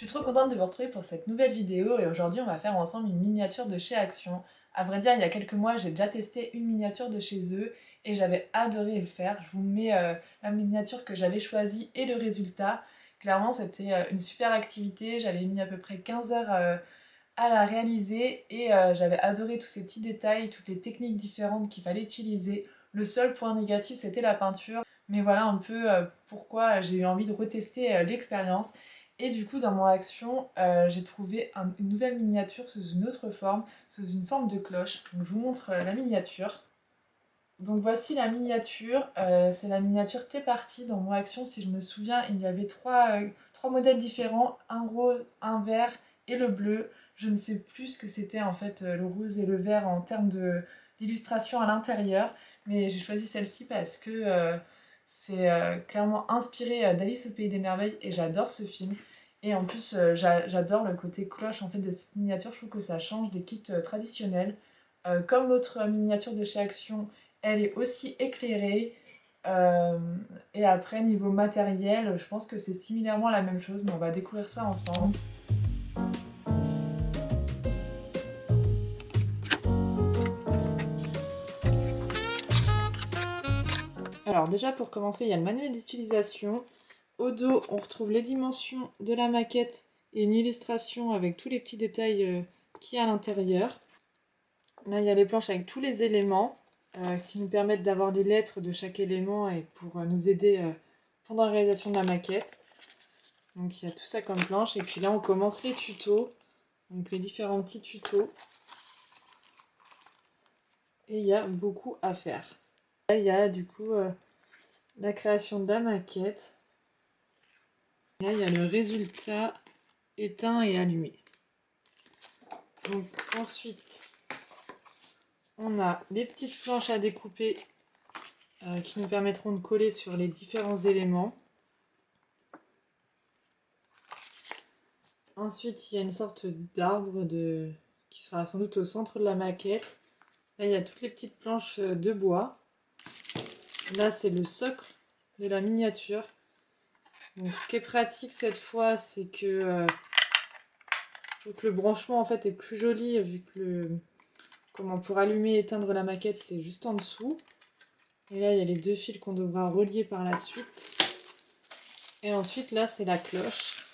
Je suis trop contente de vous retrouver pour cette nouvelle vidéo et aujourd'hui on va faire ensemble une miniature de chez Action. À vrai dire, il y a quelques mois j'ai déjà testé une miniature de chez eux et j'avais adoré le faire. Je vous mets la miniature que j'avais choisie et le résultat. Clairement c'était une super activité, j'avais mis à peu près 15 heures à la réaliser et j'avais adoré tous ces petits détails, toutes les techniques différentes qu'il fallait utiliser. Le seul point négatif c'était la peinture, mais voilà un peu pourquoi j'ai eu envie de retester l'expérience. Et du coup dans mon action j'ai trouvé une nouvelle miniature sous une autre forme, sous une forme de cloche. Donc je vous montre la miniature. Donc voici la miniature, c'est la miniature T-Party. Dans mon action, si je me souviens, il y avait trois modèles différents, un rose, un vert et le bleu. Je ne sais plus ce que c'était en fait le rose et le vert en termes d'illustration à l'intérieur, mais j'ai choisi celle-ci parce que c'est clairement inspiré d'Alice au Pays des Merveilles et j'adore ce film. Et en plus, j'adore le côté cloche en fait de cette miniature, je trouve que ça change des kits traditionnels. Comme l'autre miniature de chez Action, elle est aussi éclairée. Euh, et après, niveau matériel, je pense que c'est similairement la même chose, mais on va découvrir ça ensemble. Alors déjà pour commencer, il y a le manuel d'utilisation. Au dos, on retrouve les dimensions de la maquette et une illustration avec tous les petits détails qu'il y a à l'intérieur. Là, il y a les planches avec tous les éléments qui nous permettent d'avoir les lettres de chaque élément et pour nous aider pendant la réalisation de la maquette. Donc il y a tout ça comme planche. Et puis là, on commence les tutos. Donc les différents petits tutos. Et il y a beaucoup à faire. Là, il y a du coup la création de la maquette. Là, il y a le résultat éteint et allumé. Donc ensuite, on a les petites planches à découper qui nous permettront de coller sur les différents éléments. Ensuite, il y a une sorte d'arbre qui sera sans doute au centre de la maquette. Là, il y a toutes les petites planches de bois. Là, c'est le socle de la miniature. Donc, ce qui est pratique cette fois, c'est que, le branchement en fait est plus joli vu que comment pour allumer et éteindre la maquette, c'est juste en dessous. Et là, il y a les deux fils qu'on devra relier par la suite. Et ensuite, là, c'est la cloche.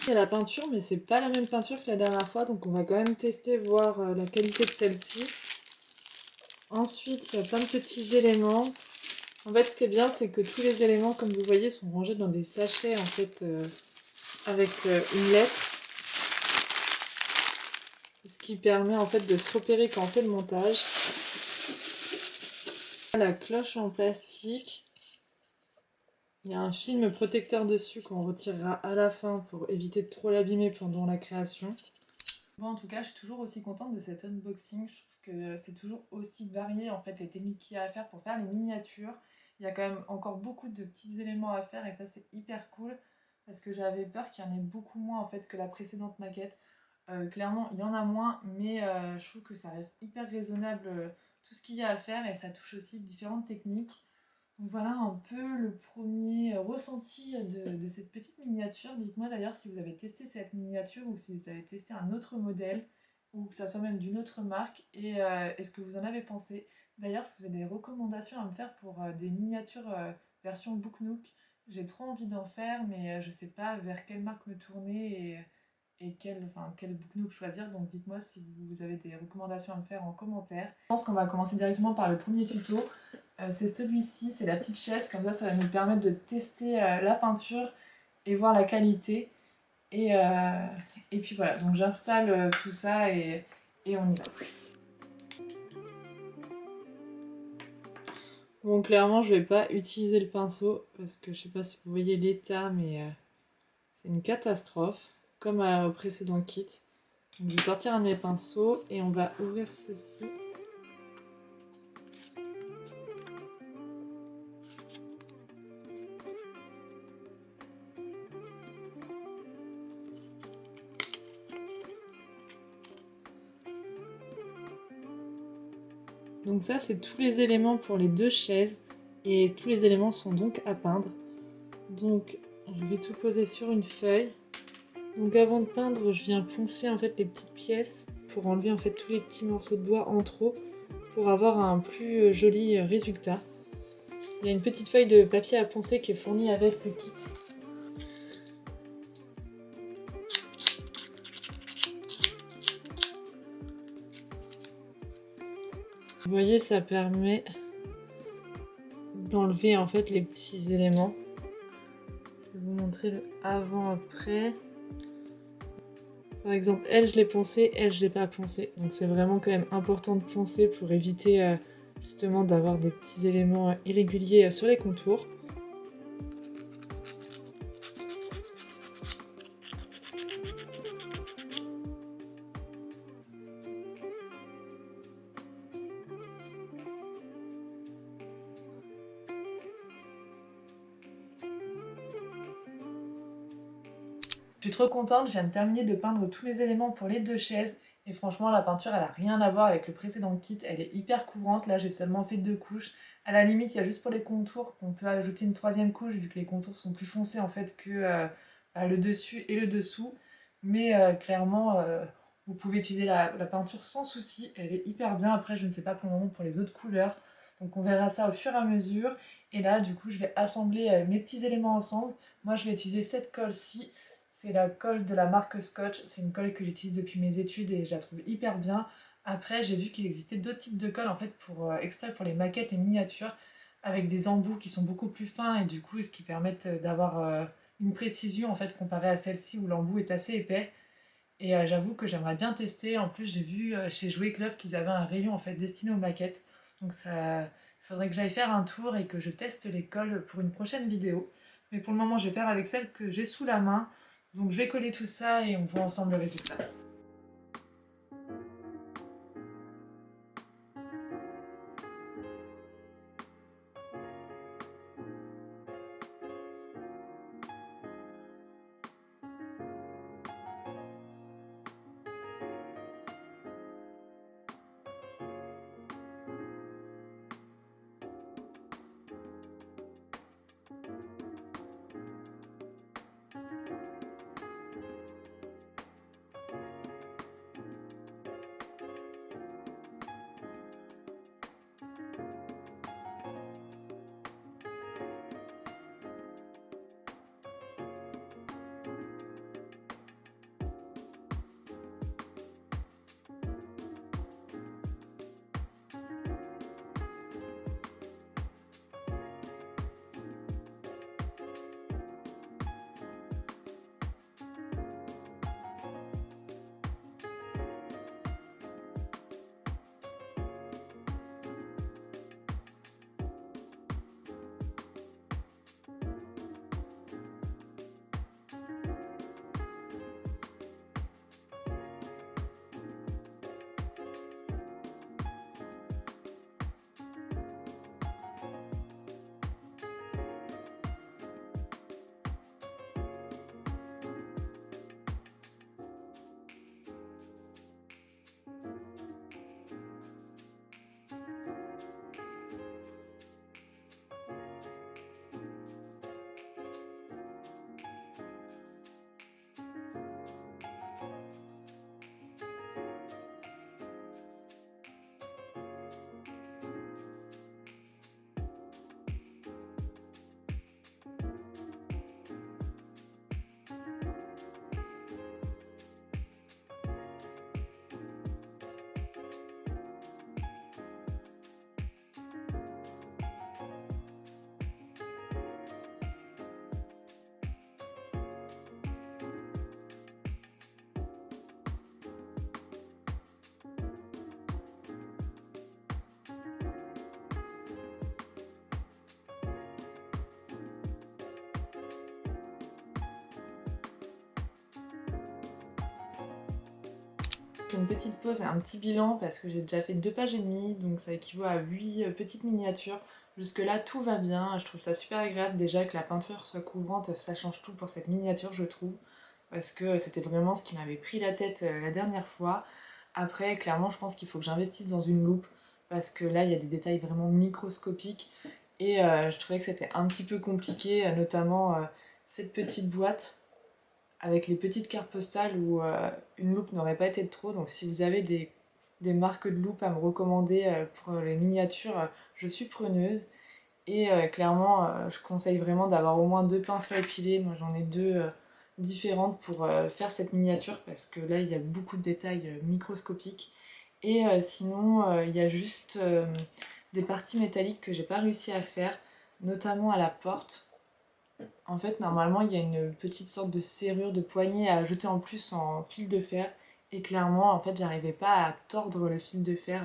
Il y a la peinture, mais c'est pas la même peinture que la dernière fois, donc on va quand même tester, voir la qualité de celle-ci. Ensuite, il y a plein de petits éléments. En fait, ce qui est bien, c'est que tous les éléments, comme vous voyez, sont rangés dans des sachets, en fait, avec une lettre. Ce qui permet, en fait, de se repérer quand on fait le montage. La cloche en plastique. Il y a un film protecteur dessus qu'on retirera à la fin pour éviter de trop l'abîmer pendant la création. Bon, en tout cas, je suis toujours aussi contente de cet unboxing. Je trouve que c'est toujours aussi varié en fait les techniques qu'il y a à faire pour faire les miniatures. Il y a quand même encore beaucoup de petits éléments à faire et ça c'est hyper cool parce que j'avais peur qu'il y en ait beaucoup moins en fait que la précédente maquette. Clairement, il y en a moins, mais je trouve que ça reste hyper raisonnable tout ce qu'il y a à faire et ça touche aussi différentes techniques. Donc voilà un peu le premier ressenti de cette petite miniature. Dites-moi d'ailleurs si vous avez testé cette miniature ou si vous avez testé un autre modèle ou que ça soit même d'une autre marque et est-ce que vous en avez pensé. D'ailleurs, si vous avez des recommandations à me faire pour des miniatures version Book Nook, j'ai trop envie d'en faire mais je sais pas vers quelle marque me tourner et quel Book Nook choisir. Donc dites-moi si vous avez des recommandations à me faire en commentaire. Je pense qu'on va commencer directement par le premier tuto. C'est celui-ci, c'est la petite chaise, comme ça va nous permettre de tester la peinture et voir la qualité. Et puis voilà, donc j'installe tout ça et on y va. Bon, clairement, je vais pas utiliser le pinceau parce que je sais pas si vous voyez l'état, mais c'est une catastrophe, comme au précédent kit. Donc, je vais sortir un de mes pinceaux et on va ouvrir ceci. Donc ça, c'est tous les éléments pour les deux chaises et tous les éléments sont donc à peindre. Donc je vais tout poser sur une feuille Donc avant de peindre, je viens poncer en fait les petites pièces pour enlever en fait tous les petits morceaux de bois en trop pour avoir un plus joli résultat. Il y a une petite feuille de papier à poncer qui est fournie avec le kit. Vous voyez, ça permet d'enlever en fait les petits éléments. Je vais vous montrer le avant-après. Par exemple, elle je l'ai poncée, elle je l'ai pas poncée. Donc c'est vraiment quand même important de poncer pour éviter justement d'avoir des petits éléments irréguliers sur les contours. Je suis trop contente, je viens de terminer de peindre tous les éléments pour les 2 chaises. Et franchement, la peinture, elle a rien à voir avec le précédent kit. Elle est hyper couvrante. Là, j'ai seulement fait 2 couches. À la limite, il y a juste pour les contours qu'on peut ajouter une 3e couche, vu que les contours sont plus foncés en fait que le dessus et le dessous. Mais clairement, vous pouvez utiliser la peinture sans souci. Elle est hyper bien. Après, je ne sais pas pour le moment pour les autres couleurs. Donc on verra ça au fur et à mesure. Et là, du coup, je vais assembler mes petits éléments ensemble. Moi, je vais utiliser cette colle-ci. C'est la colle de la marque Scotch, c'est une colle que j'utilise depuis mes études et je la trouve hyper bien. Après, j'ai vu qu'il existait d'autres types de colle en fait exprès pour les maquettes et miniatures avec des embouts qui sont beaucoup plus fins et du coup ce qui permettent d'avoir une précision en fait comparée à celle-ci où l'embout est assez épais. Et j'avoue que j'aimerais bien tester. En plus, j'ai vu chez Jouet Club qu'ils avaient un rayon en fait destiné aux maquettes. Donc ça, il faudrait que j'aille faire un tour et que je teste les colles pour une prochaine vidéo. Mais pour le moment, je vais faire avec celle que j'ai sous la main. Donc je vais coller tout ça et on voit ensemble le résultat. Je fais une petite pause et un petit bilan parce que j'ai déjà fait 2 pages et demie, donc ça équivaut à 8 petites miniatures. Jusque là tout va bien, je trouve ça super agréable déjà que la peinture soit couvrante, ça change tout pour cette miniature je trouve. Parce que c'était vraiment ce qui m'avait pris la tête la dernière fois. Après clairement je pense qu'il faut que j'investisse dans une loupe parce que là il y a des détails vraiment microscopiques et je trouvais que c'était un petit peu compliqué, notamment cette petite boîte. avec les petites cartes postales où une loupe n'aurait pas été de trop. Donc si vous avez des marques de loupe à me recommander pour les miniatures, je suis preneuse. Et clairement, je conseille vraiment d'avoir au moins 2 pinces à épiler. Moi j'en ai 2 différentes pour faire cette miniature parce que là il y a beaucoup de détails microscopiques. Et sinon, il y a juste des parties métalliques que j'ai pas réussi à faire, notamment à la porte. En fait, normalement, il y a une petite sorte de serrure de poignée à ajouter en plus en fil de fer. Et clairement, en fait, j'arrivais pas à tordre le fil de fer.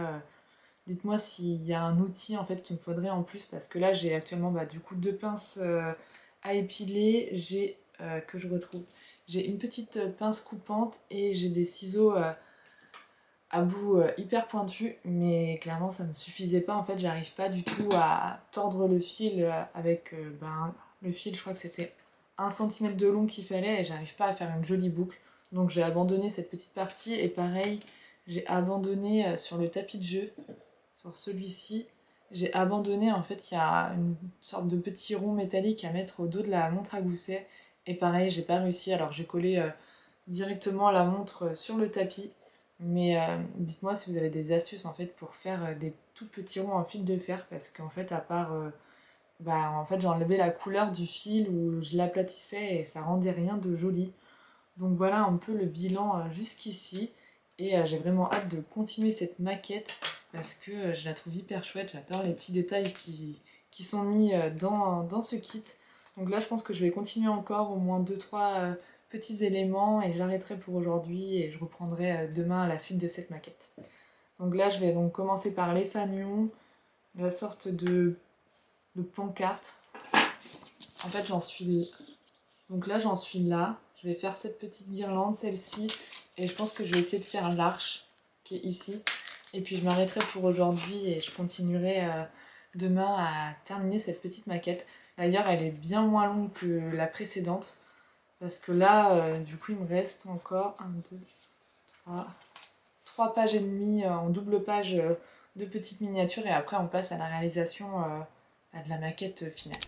Dites-moi s'il y a un outil en fait qu'il me faudrait en plus parce que là, j'ai actuellement du coup 2 pinces à épiler. J'ai que je retrouve. J'ai une petite pince coupante et j'ai des ciseaux à bout hyper pointu, mais clairement ça me suffisait pas. En fait, j'arrive pas du tout à tordre le fil avec le fil, je crois que c'était 1 cm de long qu'il fallait et j'arrive pas à faire une jolie boucle. Donc j'ai abandonné cette petite partie et pareil, j'ai abandonné sur le tapis de jeu, sur celui-ci. J'ai abandonné, en fait, il y a une sorte de petit rond métallique à mettre au dos de la montre à gousset. Et pareil, j'ai pas réussi. Alors j'ai collé directement la montre sur le tapis. Mais dites-moi si vous avez des astuces en fait pour faire des tout petits ronds en fil de fer parce qu'en fait à part en fait j'ai enlevé la couleur du fil ou je l'aplatissais et ça rendait rien de joli. Donc voilà un peu le bilan jusqu'ici et j'ai vraiment hâte de continuer cette maquette parce que je la trouve hyper chouette, j'adore les petits détails qui sont mis dans ce kit. Donc là je pense que je vais continuer encore au moins 2-3 petits éléments et j'arrêterai pour aujourd'hui et je reprendrai demain la suite de cette maquette. Donc là je vais donc commencer par les fanions, la sorte de pancarte. En fait donc là j'en suis là. Je vais faire cette petite guirlande, celle-ci, et je pense que je vais essayer de faire l'arche qui est ici. Et puis je m'arrêterai pour aujourd'hui et je continuerai demain à terminer cette petite maquette. D'ailleurs, elle est bien moins longue que la précédente. Parce que là, du coup, il me reste encore 1, 2, 3, 3 pages et demie en double page de petites miniatures. Et après, on passe à la réalisation de la maquette finale.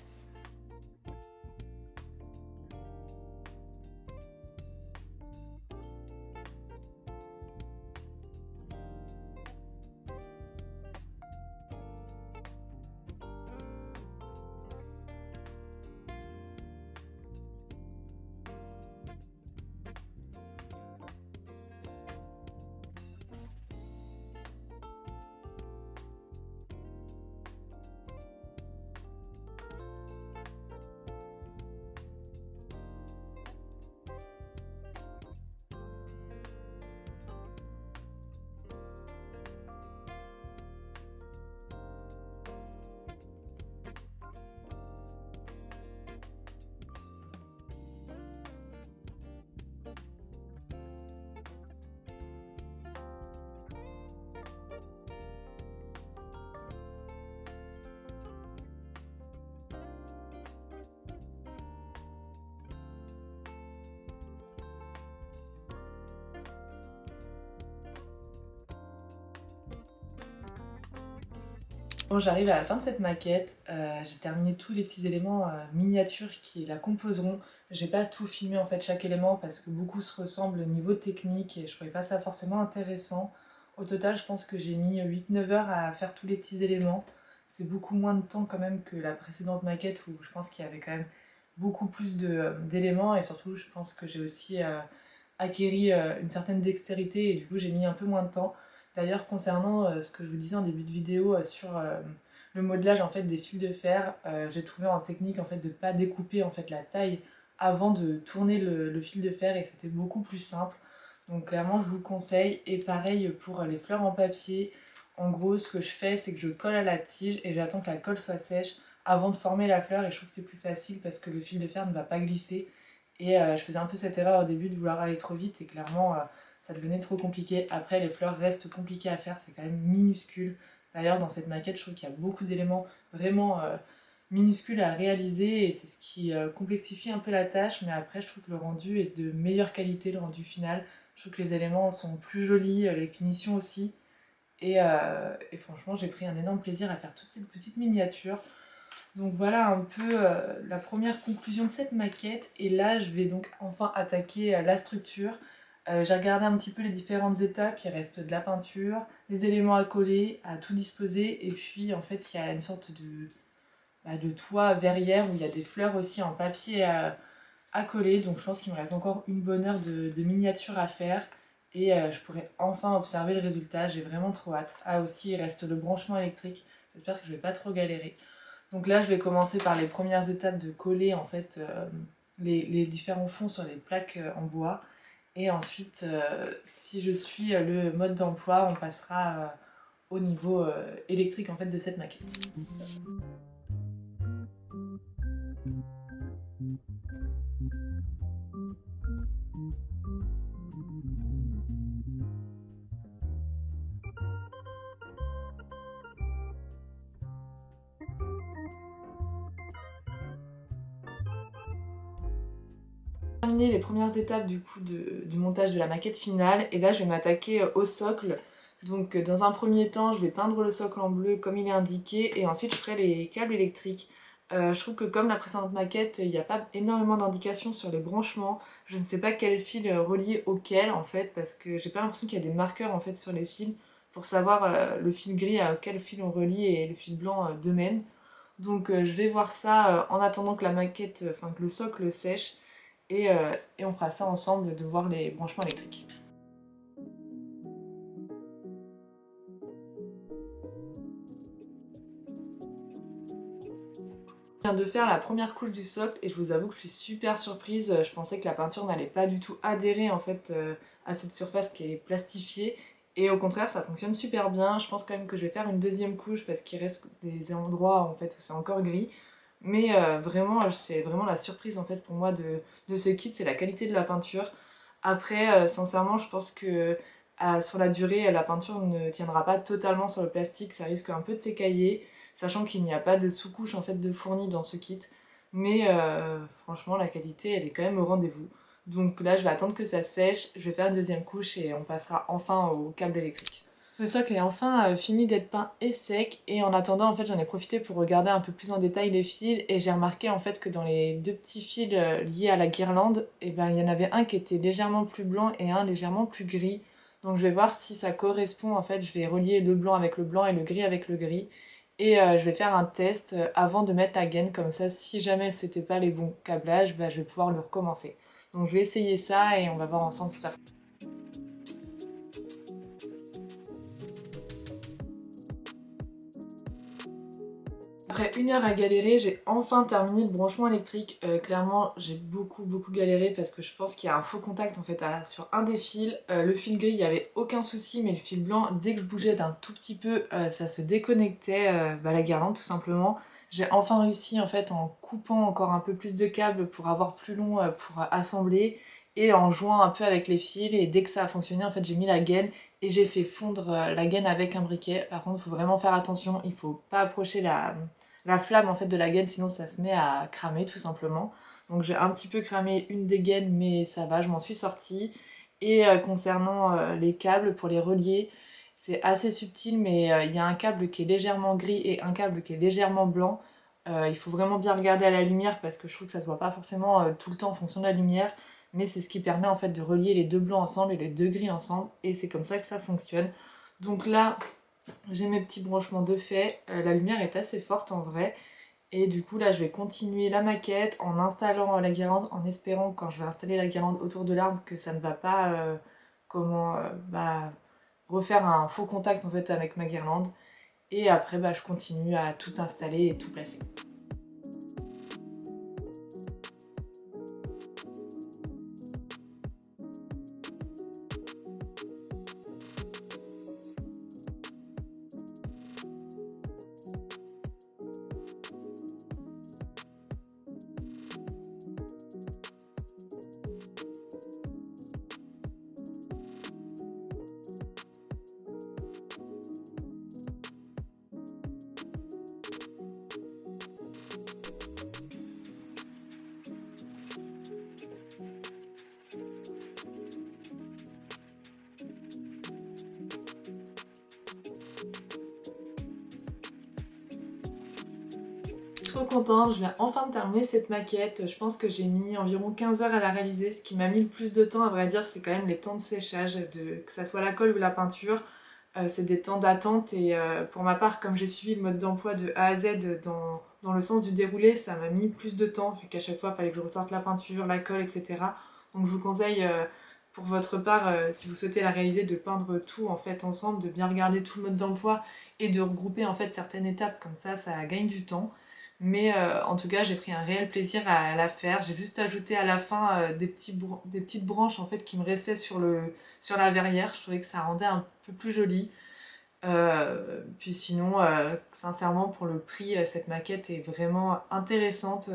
Bon, j'arrive à la fin de cette maquette, j'ai terminé tous les petits éléments miniatures qui la composeront. J'ai pas tout filmé en fait chaque élément parce que beaucoup se ressemblent au niveau technique et je trouvais pas ça forcément intéressant. Au total, je pense que j'ai mis 8-9 heures à faire tous les petits éléments. C'est beaucoup moins de temps quand même que la précédente maquette où je pense qu'il y avait quand même beaucoup plus d'éléments et surtout je pense que j'ai aussi acquéri une certaine dextérité et du coup j'ai mis un peu moins de temps. D'ailleurs, concernant ce que je vous disais en début de vidéo sur le modelage en fait des fils de fer, j'ai trouvé en technique en fait de pas découper en fait la taille avant de tourner le fil de fer et c'était beaucoup plus simple. Donc clairement, je vous conseille. Et pareil pour les fleurs en papier. En gros, ce que je fais, c'est que je colle à la tige et j'attends que la colle soit sèche avant de former la fleur et je trouve que c'est plus facile parce que le fil de fer ne va pas glisser. Et je faisais un peu cette erreur au début de vouloir aller trop vite et clairement ça devenait trop compliqué. Après, les fleurs restent compliquées à faire, c'est quand même minuscule. D'ailleurs, dans cette maquette, je trouve qu'il y a beaucoup d'éléments vraiment minuscules à réaliser et c'est ce qui complexifie un peu la tâche. Mais après, je trouve que le rendu est de meilleure qualité, le rendu final. Je trouve que les éléments sont plus jolis, les finitions aussi. Et franchement, j'ai pris un énorme plaisir à faire toutes ces petites miniatures. Donc voilà un peu la première conclusion de cette maquette. Et là, je vais donc enfin attaquer la structure. J'ai regardé un petit peu les différentes étapes. Il reste de la peinture, des éléments à coller, à tout disposer. Et puis en fait, il y a une sorte de toit verrière où il y a des fleurs aussi en papier à coller. Donc je pense qu'il me reste encore une bonne heure de miniature à faire. Et je pourrai enfin observer le résultat. J'ai vraiment trop hâte. Ah aussi, il reste le branchement électrique. J'espère que je vais pas trop galérer. Donc là, je vais commencer par les premières étapes de coller en fait les différents fonds sur les plaques en bois. Et ensuite, si je suis le mode d'emploi, on passera au niveau électrique en fait de cette maquette. Terminé les premières étapes du coup du montage de la maquette finale et là je vais m'attaquer au socle. Donc dans un premier temps je vais peindre le socle en bleu comme il est indiqué et ensuite je ferai les câbles électriques. Je trouve que comme la précédente maquette il n'y a pas énormément d'indications sur les branchements. Je ne sais pas quel fil relier auquel en fait parce que j'ai pas l'impression qu'il y a des marqueurs en fait sur les fils pour savoir le fil gris à quel fil on relie et le fil blanc de même. Donc je vais voir ça en attendant que la maquette, enfin que le socle sèche et on fera ça ensemble de voir les branchements électriques. Je viens de faire la première couche du socle et je vous avoue que je suis super surprise. Je pensais que la peinture n'allait pas du tout adhérer en fait à cette surface qui est plastifiée et au contraire ça fonctionne super bien. Je pense quand même que je vais faire une deuxième couche parce qu'il reste des endroits en fait où c'est encore gris. Mais vraiment c'est vraiment la surprise en fait pour moi de ce kit, c'est la qualité de la peinture. Après sincèrement je pense que sur la durée la peinture ne tiendra pas totalement sur le plastique, ça risque un peu de s'écailler. Sachant qu'il n'y a pas de sous-couche en fait de fourni dans ce kit. Mais franchement la qualité elle est quand même au rendez-vous. Donc là je vais attendre que ça sèche, je vais faire une deuxième couche et on passera enfin au câble électrique. Le socle est enfin fini d'être peint et sec et en attendant en fait j'en ai profité pour regarder un peu plus en détail les fils et j'ai remarqué en fait que dans les deux petits fils liés à la guirlande, et ben, il y en avait un qui était légèrement plus blanc et un légèrement plus gris. Donc je vais voir si ça correspond en fait, je vais relier le blanc avec le blanc et le gris avec le gris. Et je vais faire un test avant de mettre la gaine, comme ça si jamais c'était pas les bons câblages, bah, je vais pouvoir le recommencer. Donc je vais essayer ça et on va voir ensemble si ça fonctionne. Après une heure à galérer, j'ai enfin terminé le branchement électrique. Clairement, j'ai beaucoup galéré parce que je pense qu'il y a un faux contact en fait sur un des fils. Le fil gris, il n'y avait aucun souci, mais le fil blanc, dès que je bougeais d'un tout petit peu, ça se déconnectait la guirlande tout simplement. J'ai enfin réussi en fait en coupant encore un peu plus de câbles pour avoir plus long pour assembler et en jouant un peu avec les fils et dès que ça a fonctionné en fait j'ai mis la gaine et j'ai fait fondre la gaine avec un briquet. Par contre il faut vraiment faire attention, il faut pas approcher la flamme en fait de la gaine sinon ça se met à cramer tout simplement. Donc j'ai un petit peu cramé une des gaines mais ça va, je m'en suis sortie. Et concernant les câbles pour les relier, c'est assez subtil mais il y a un câble qui est légèrement gris et un câble qui est légèrement blanc. Il faut vraiment bien regarder à la lumière parce que je trouve que ça se voit pas forcément tout le temps en fonction de la lumière, mais c'est ce qui permet en fait de relier les deux blancs ensemble et les deux gris ensemble et c'est comme ça que ça fonctionne. Donc là j'ai mes petits branchements de fait, la lumière est assez forte en vrai et du coup là je vais continuer la maquette en installant la guirlande en espérant quand je vais installer la guirlande autour de l'arbre que ça ne va pas refaire un faux contact en fait avec ma guirlande et après je continue à tout installer et tout placer. trop contente, je viens enfin de terminer cette maquette. Je pense que j'ai mis environ 15 heures à la réaliser. Ce qui m'a mis le plus de temps à vrai dire, c'est quand même les temps de séchage, que ça soit la colle ou la peinture. C'est des temps d'attente et pour ma part, comme j'ai suivi le mode d'emploi de A à Z dans le sens du déroulé, ça m'a mis plus de temps vu qu'à chaque fois il fallait que je ressorte la peinture, la colle, etc. Donc je vous conseille pour votre part, si vous souhaitez la réaliser, de peindre tout en fait ensemble, de bien regarder tout le mode d'emploi et de regrouper en fait certaines étapes, comme ça gagne du temps. Mais en tout cas, j'ai pris un réel plaisir à la faire. J'ai juste ajouté à la fin des petites branches en fait qui me restaient sur la verrière. Je trouvais que ça rendait un peu plus joli. Puis sinon, sincèrement, pour le prix, cette maquette est vraiment intéressante.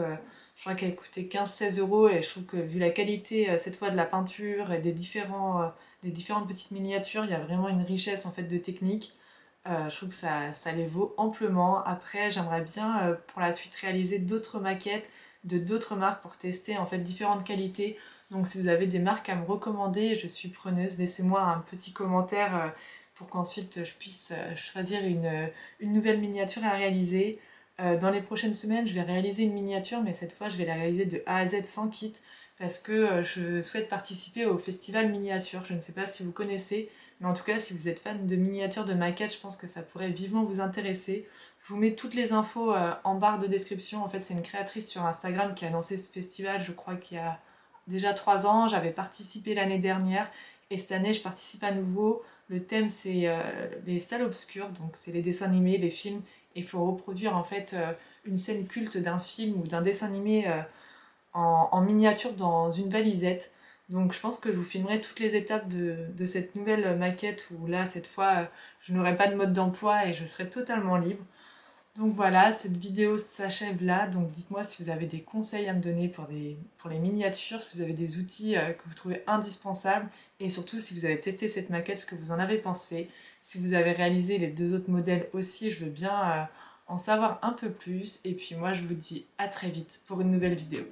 Je crois qu'elle coûtait 15-16 € et je trouve que vu la qualité cette fois de la peinture et des différentes petites miniatures, il y a vraiment une richesse en fait de technique. Je trouve que ça les vaut amplement. Après, j'aimerais bien pour la suite réaliser d'autres maquettes de d'autres marques pour tester en fait différentes qualités. Donc si vous avez des marques à me recommander, je suis preneuse. Laissez-moi un petit commentaire pour qu'ensuite je puisse choisir une nouvelle miniature à réaliser. Dans les prochaines semaines, je vais réaliser une miniature, mais cette fois je vais la réaliser de A à Z sans kit parce que je souhaite participer au festival miniature. Je ne sais pas si vous connaissez, mais en tout cas, si vous êtes fan de miniatures, de maquettes, je pense que ça pourrait vivement vous intéresser. Je vous mets toutes les infos en barre de description. En fait, c'est une créatrice sur Instagram qui a lancé ce festival, je crois qu'il y a déjà 3 ans. J'avais participé l'année dernière et cette année, je participe à nouveau. Le thème, c'est les salles obscures, donc c'est les dessins animés, les films. Et il faut reproduire en fait une scène culte d'un film ou d'un dessin animé en miniature dans une valisette. Donc je pense que je vous filmerai toutes les étapes de cette nouvelle maquette où là, cette fois, je n'aurai pas de mode d'emploi et je serai totalement libre. Donc voilà, cette vidéo s'achève là. Donc dites-moi si vous avez des conseils à me donner pour les miniatures, si vous avez des outils que vous trouvez indispensables et surtout si vous avez testé cette maquette, ce que vous en avez pensé. Si vous avez réalisé les 2 autres modèles aussi, je veux bien en savoir un peu plus. Et puis moi, je vous dis à très vite pour une nouvelle vidéo.